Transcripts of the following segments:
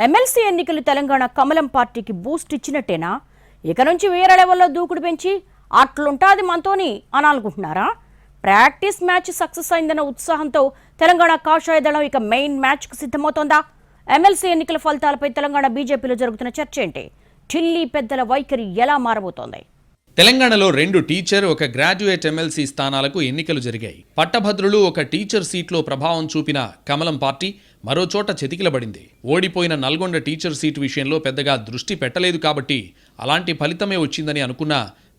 MLC ఎన్నికలు తెలంగాణ కమలం పార్టీకి బూస్ట్ ఇచ్చినట్టేనా? ఇక నుంచి వేరే లెవెల్లో దూకుడు పెంచి అట్లుంటాది మనతోని అనాలనుకుంటున్నారా? ప్రాక్టీస్ మ్యాచ్ సక్సెస్ అయిందన్న ఉత్సాహంతో తెలంగాణ కాషాయ దళం ఇక మెయిన్ మ్యాచ్కు సిద్ధమవుతోందా? ఎమ్మెల్సీ ఎన్నికల ఫలితాలపై తెలంగాణ బీజేపీలో జరుగుతున్న చర్చ ఏంటి? ఢిల్లీ పెద్దల వైఖరి ఎలా మారబోతోంది? తెలంగాణలో 2 టీచర్, 1 గ్రాడ్యుయేట్ ఎమ్మెల్సీ స్థానాలకు ఎన్నికలు జరిగాయి. పట్టభద్రులు 1 టీచర్ సీట్లో ప్రభావం చూపిన కమలం పార్టీ మరోచోట చెతికిలబడింది. ఓడిపోయిన నల్గొండ టీచర్ సీటు విషయంలో పెద్దగా దృష్టి పెట్టలేదు కాబట్టి అలాంటి ఫలితమే వచ్చిందని అనుకున్న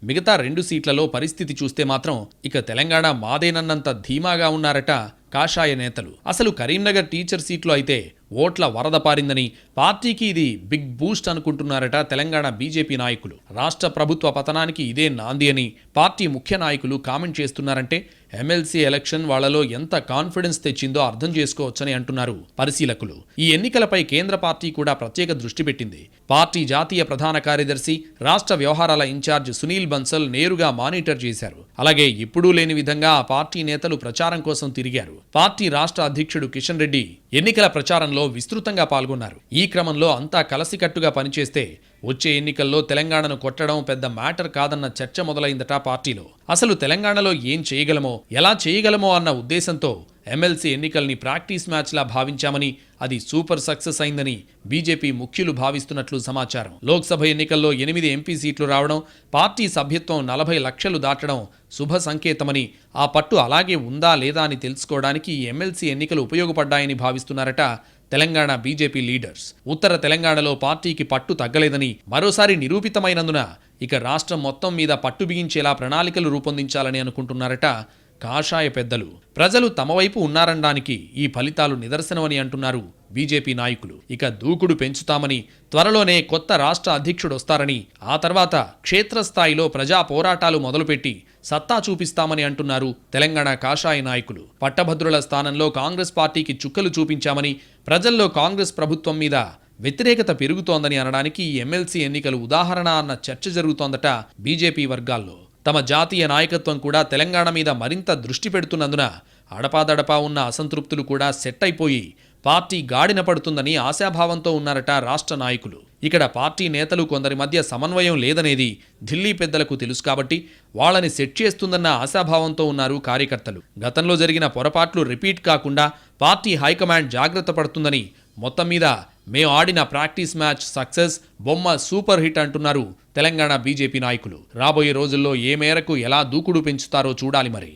మిగతా 2 సీట్లలో పరిస్థితి చూస్తే మాత్రం ఇక తెలంగాణ మాదేనన్నంత ధీమాగా ఉన్నారట కాషాయ నేతలు. అసలు కరీంనగర్ టీచర్ సీట్లో అయితే ఓట్ల వరద పారిందని, పార్టీకి ఇది బిగ్ బూస్ట్ అనుకుంటున్నారట తెలంగాణ బీజేపీ నాయకులు. రాష్ట్ర ప్రభుత్వ పతనానికి ఇదే నాంది అని పార్టీ ముఖ్య నాయకులు కామెంట్ చేస్తున్నారంటే ఎమ్మెల్సీ ఎలక్షన్ వాళ్లలో ఎంత కాన్ఫిడెన్స్ తెచ్చిందో అర్థం చేసుకోవచ్చని అంటున్నారు పరిశీలకులు. ఈ ఎన్నికలపై కేంద్ర పార్టీ కూడా ప్రత్యేక దృష్టి పెట్టింది. పార్టీ జాతీయ ప్రధాన కార్యదర్శి, రాష్ట్ర వ్యవహారాల ఇన్ఛార్జ్ సునీల్ బన్సల్ నేరుగా మానిటర్ చేశారు. అలాగే ఎప్పుడూ లేని విధంగా ఆ పార్టీ నేతలు ప్రచారం కోసం తిరిగారు. పార్టీ రాష్ట్ర అధ్యక్షుడు కిషన్ రెడ్డి ఎన్నికల ప్రచారంలో విస్తృతంగా పాల్గొన్నారు. ఈ క్రమంలో అంతా కలసికట్టుగా పనిచేస్తే వచ్చే ఎన్నికల్లో తెలంగాణను కొట్టడం పెద్ద మ్యాటర్ కాదన్న చర్చ మొదలైందట పార్టీలో. అసలు తెలంగాణలో ఏం చేయగలమో, ఎలా చేయగలమో అన్న ఉద్దేశంతో ఎమ్మెల్సీ ఎన్నికల్ని ప్రాక్టీస్ మ్యాచ్లా భావించామని, అది సూపర్ సక్సెస్ అయిందని బీజేపీ ముఖ్యులు భావిస్తున్నట్లు సమాచారం. లోక్సభ ఎన్నికల్లో 8 ఎంపీ సీట్లు రావడం, పార్టీ సభ్యత్వం 40 లక్షలు దాటడం శుభ సంకేతమని, ఆ పట్టు అలాగే ఉందా లేదా అని తెలుసుకోవడానికి ఈ ఎమ్మెల్సీ ఎన్నికలు ఉపయోగపడ్డాయని భావిస్తున్నారట తెలంగాణ బీజేపీ లీడర్స్. ఉత్తర తెలంగాణలో పార్టీకి పట్టు తగ్గలేదని మరోసారి నిరూపితమైనందున ఇక రాష్ట్రం మొత్తం మీద పట్టు బిగించేలా ప్రణాళికలు రూపొందించాలని అనుకుంటున్నారట కాషాయ పెద్దలు. ప్రజలు తమ వైపు ఉన్నారనడానికి ఈ ఫలితాలు నిదర్శనమని అంటున్నారు బీజేపీ నాయకులు. ఇక దూకుడు పెంచుతామని, త్వరలోనే కొత్త రాష్ట్ర అధ్యక్షుడు వస్తారని, ఆ తర్వాత క్షేత్రస్థాయిలో ప్రజా పోరాటాలు మొదలుపెట్టి సత్తా చూపిస్తామని అంటున్నారు తెలంగాణ కాషాయ నాయకులు. పట్టభద్రుల స్థానంలో కాంగ్రెస్ పార్టీకి చుక్కలు చూపించామని, ప్రజల్లో కాంగ్రెస్ ప్రభుత్వం మీద వ్యతిరేకత పెరుగుతోందని అనడానికి ఈ ఎమ్మెల్సీ ఎన్నికలు ఉదాహరణ అన్న చర్చ జరుగుతోందట బీజేపీ వర్గాల్లో. తమ జాతీయ నాయకత్వం కూడా తెలంగాణ మీద మరింత దృష్టి పెడుతున్నందున అడపాదడపా ఉన్న అసంతృప్తులు కూడా సెట్ అయిపోయి పార్టీ గాడిన పడుతుందని ఆశాభావంతో ఉన్నారట రాష్ట్ర నాయకులు. ఇక్కడ పార్టీ నేతలు కొందరి మధ్య సమన్వయం లేదనేది ఢిల్లీ పెద్దలకు తెలుసు కాబట్టి వాళ్ళని సెట్ చేస్తుందన్న ఆశాభావంతో ఉన్నారు కార్యకర్తలు. గతంలో జరిగిన పొరపాట్లు రిపీట్ కాకుండా పార్టీ హైకమాండ్ జాగ్రత్త పడుతుందని, మొత్తం మీద మేము ఆడిన ప్రాక్టీస్ మ్యాచ్ సక్సెస్, బొమ్మ సూపర్ హిట్ అంటున్నారు తెలంగాణ బీజేపీ నాయకులు. రాబోయే రోజుల్లో ఏ మేరకు ఎలా దూకుడు పెంచుతారో చూడాలి మరి.